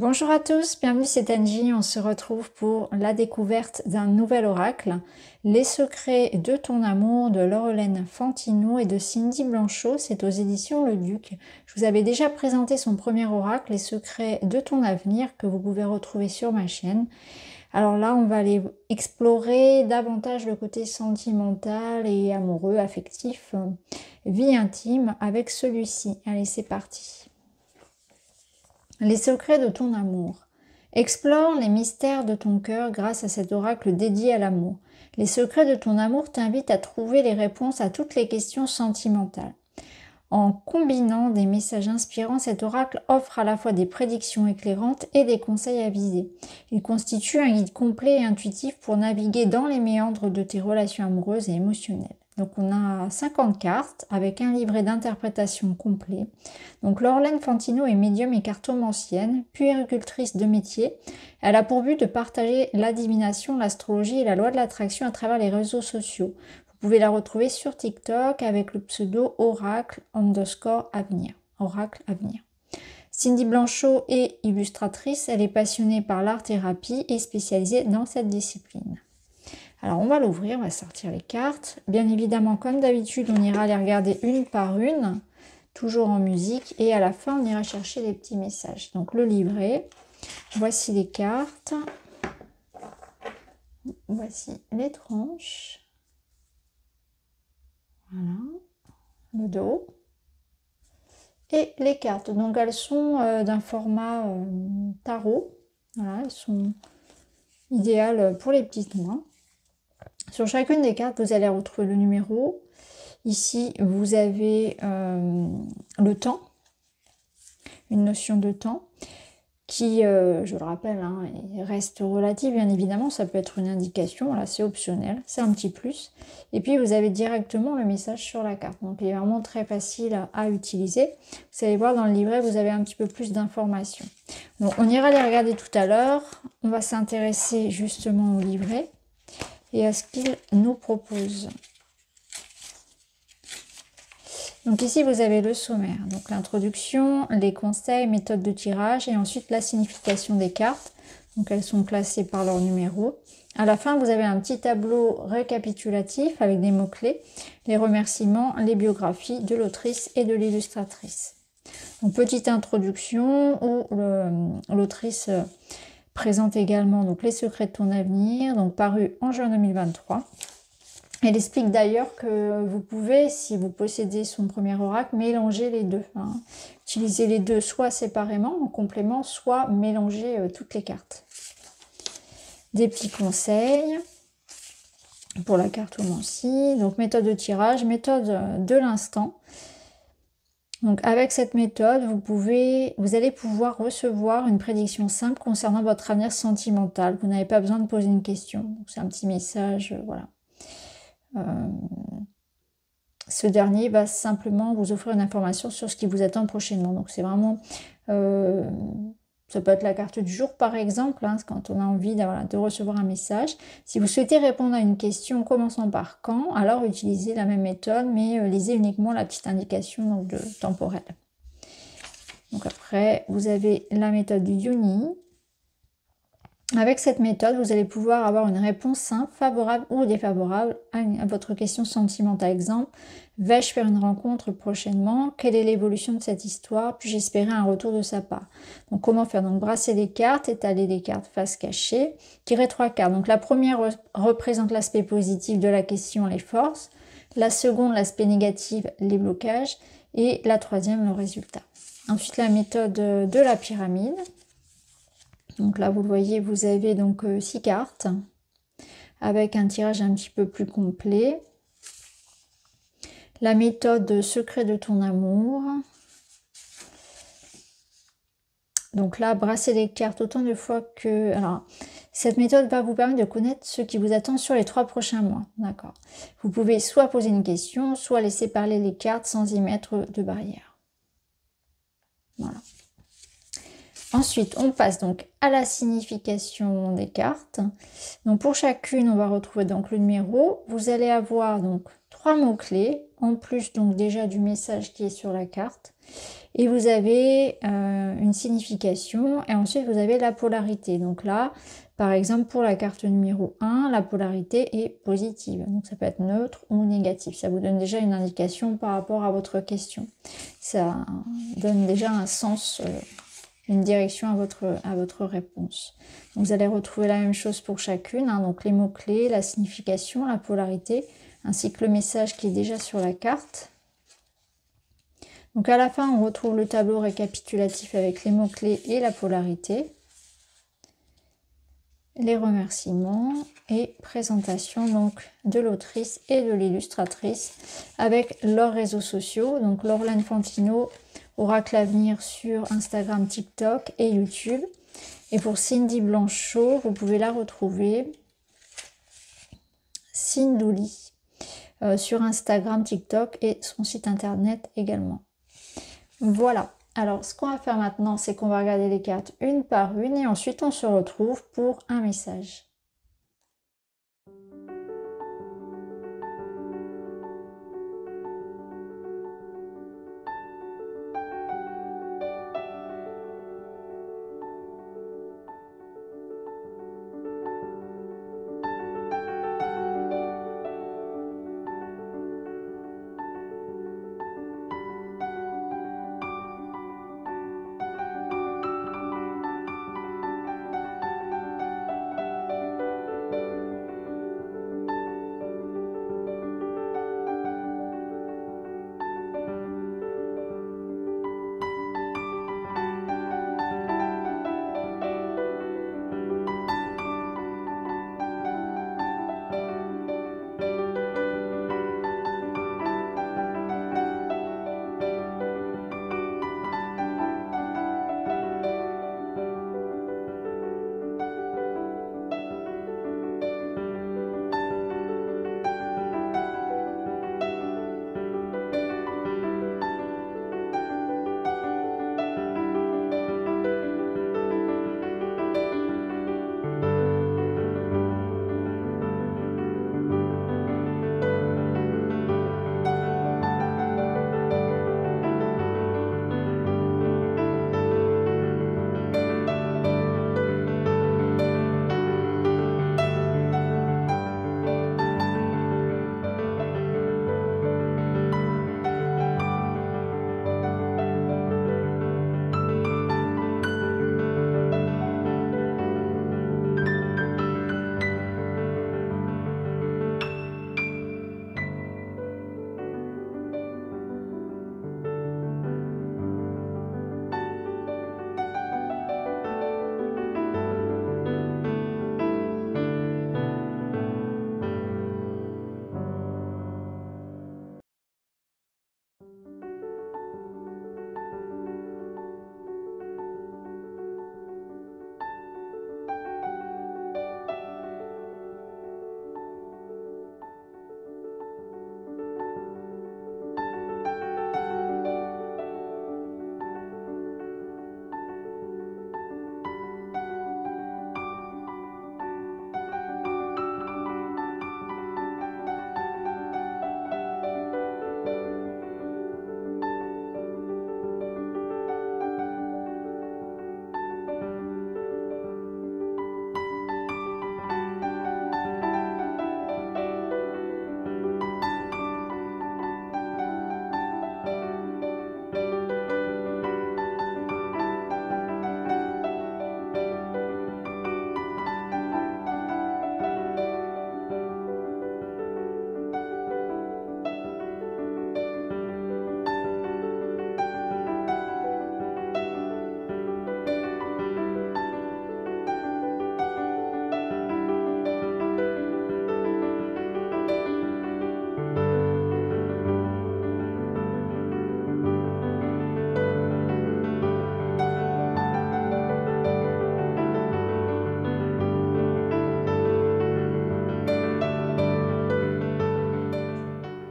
Bonjour à tous, bienvenue, c'est Angie. On se retrouve pour la découverte d'un nouvel oracle, Les secrets de ton amour de Laurelène Fantino et de Cindy Blanchot. C'est aux éditions Le Duc. Je vous avais déjà présenté son premier oracle, Les secrets de ton avenir, que vous pouvez retrouver sur ma chaîne. Alors là, on va aller explorer davantage le côté sentimental et amoureux, affectif, vie intime avec celui-ci. Allez, c'est parti. Les secrets de ton amour. Explore les mystères de ton cœur grâce à cet oracle dédié à l'amour. Les secrets de ton amour t'invitent à trouver les réponses à toutes les questions sentimentales. En combinant des messages inspirants, cet oracle offre à la fois des prédictions éclairantes et des conseils avisés. Il constitue un guide complet et intuitif pour naviguer dans les méandres de tes relations amoureuses et émotionnelles. Donc on a 50 cartes avec un livret d'interprétation complet. Donc Laurelène Fantino est médium et cartomancienne, puéricultrice de métier. Elle a pour but de partager la divination, l'astrologie et la loi de l'attraction à travers les réseaux sociaux. Vous pouvez la retrouver sur TikTok avec le pseudo oracle_avenir. Oracle Avenir. Cindy Blanchot est illustratrice. Elle est passionnée par l'art-thérapie et spécialisée dans cette discipline. Alors on va l'ouvrir, on va sortir les cartes. Bien évidemment, comme d'habitude, on ira les regarder une par une, toujours en musique. Et à la fin, on ira chercher les petits messages. Donc le livret, voici les cartes. Voici les tranches. Voilà, le dos. Et les cartes, donc elles sont d'un format tarot. Voilà, elles sont idéales pour les petites mains. Sur chacune des cartes, vous allez retrouver le numéro. Ici, vous avez le temps, une notion de temps qui, je le rappelle, hein, reste relative, bien évidemment. Ça peut être une indication, là c'est optionnel, c'est un petit plus. Et puis, vous avez directement le message sur la carte. Donc, il est vraiment très facile à utiliser. Vous allez voir, dans le livret, vous avez un petit peu plus d'informations. Donc, on ira les regarder tout à l'heure. On va s'intéresser justement au livret et à ce qu'il nous propose. Donc ici, vous avez le sommaire, donc l'introduction, les conseils, méthodes de tirage et ensuite la signification des cartes. Donc elles sont classées par leur numéro. À la fin, vous avez un petit tableau récapitulatif avec des mots-clés, les remerciements, les biographies de l'autrice et de l'illustratrice. Donc petite introduction où l'autrice présente également donc les secrets de ton avenir, donc paru en juin 2023. Elle explique d'ailleurs que vous pouvez, si vous possédez son premier oracle, mélanger les deux. Hein. Utiliser les deux soit séparément, en complément, soit mélanger toutes les cartes. Des petits conseils pour la cartomancie. Donc méthode de tirage, méthode de l'instant. Donc avec cette méthode, vous allez pouvoir recevoir une prédiction simple concernant votre avenir sentimental. Vous n'avez pas besoin de poser une question. C'est un petit message, voilà. Ce dernier va simplement vous offrir une information sur ce qui vous attend prochainement. Donc c'est vraiment, ça peut être la carte du jour par exemple, hein, quand on a envie de recevoir un message. Si vous souhaitez répondre à une question commençant par quand, alors utilisez la même méthode, mais lisez uniquement la petite indication donc, de temporelle. Donc après, vous avez la méthode du Yoni. Avec cette méthode, vous allez pouvoir avoir une réponse simple, favorable ou défavorable à votre question sentimentale. Exemple, vais-je faire une rencontre prochainement? Quelle est l'évolution de cette histoire? Puis-je espérer un retour de sa part? Donc comment faire? Donc brasser les cartes, étaler les cartes face cachée, tirer 3 cartes. Donc la première représente l'aspect positif de la question, les forces. La seconde, l'aspect négatif, les blocages. Et la troisième, le résultat. Ensuite, la méthode de la pyramide. Donc là, vous le voyez, vous avez donc 6 cartes avec un tirage un petit peu plus complet. La méthode secret de ton amour. Donc là, brasser les cartes autant de fois que... Alors, cette méthode va vous permettre de connaître ce qui vous attend sur les 3 prochains mois. D'accord. Vous pouvez soit poser une question, soit laisser parler les cartes sans y mettre de barrière. Voilà. Ensuite, on passe donc à la signification des cartes. Donc pour chacune, on va retrouver donc le numéro. Vous allez avoir donc 3 mots-clés, en plus donc déjà du message qui est sur la carte. Et vous avez une signification et ensuite vous avez la polarité. Donc là, par exemple, pour la carte numéro 1, la polarité est positive. Donc ça peut être neutre ou négatif. Ça vous donne déjà une indication par rapport à votre question. Ça donne déjà un sens, une direction à votre réponse. Donc vous allez retrouver la même chose pour chacune. Hein, donc les mots-clés, la signification, la polarité, ainsi que le message qui est déjà sur la carte. Donc à la fin, on retrouve le tableau récapitulatif avec les mots-clés et la polarité, les remerciements et présentation donc de l'autrice et de l'illustratrice avec leurs réseaux sociaux. Donc Laurelène Fantino, Oracle Avenir sur Instagram, TikTok et YouTube. Et pour Cindy Blanchot, vous pouvez la retrouver, Cindouli, sur Instagram, TikTok et son site internet également. Voilà, alors ce qu'on va faire maintenant, c'est qu'on va regarder les cartes une par une et ensuite on se retrouve pour un message.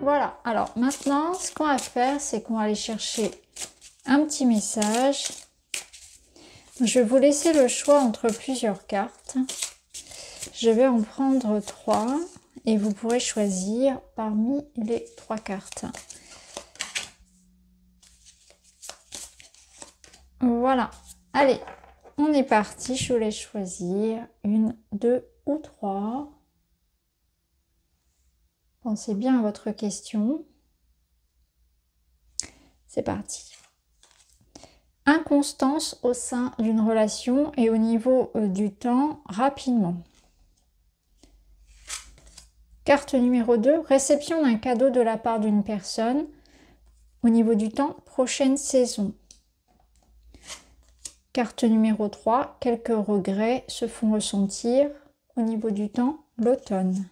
Voilà, alors maintenant, ce qu'on va faire, c'est qu'on va aller chercher un petit message. Je vais vous laisser le choix entre plusieurs cartes. Je vais en prendre 3 et vous pourrez choisir parmi les 3 cartes. Voilà, allez, on est parti, je vous laisse choisir 1, 2 ou 3. Pensez bien à votre question. C'est parti. Inconstance au sein d'une relation et au niveau du temps, rapidement. Carte numéro 2, réception d'un cadeau de la part d'une personne. Au niveau du temps, prochaine saison. Carte numéro 3, quelques regrets se font ressentir. Au niveau du temps, l'automne.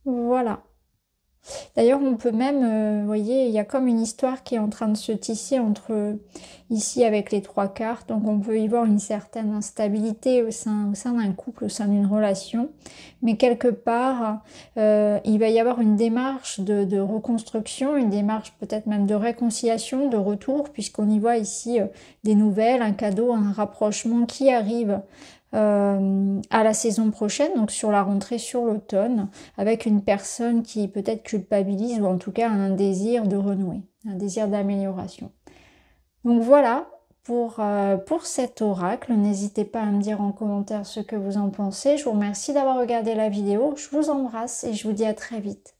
Voilà. D'ailleurs, on peut même, vous voyez, il y a comme une histoire qui est en train de se tisser entre ici avec les 3 cartes. Donc, on peut y voir une certaine instabilité au sein d'un couple, au sein d'une relation. Mais quelque part, il va y avoir une démarche de reconstruction, une démarche peut-être même de réconciliation, de retour, puisqu'on y voit ici des nouvelles, un cadeau, un rapprochement qui arrive à la saison prochaine, donc sur la rentrée, sur l'automne, avec une personne qui peut-être culpabilise ou en tout cas un désir de renouer, un désir d'amélioration. Donc voilà pour cet oracle. N'hésitez pas à me dire en commentaire ce que vous en pensez. Je vous remercie d'avoir regardé la vidéo. Je vous embrasse et je vous dis à très vite.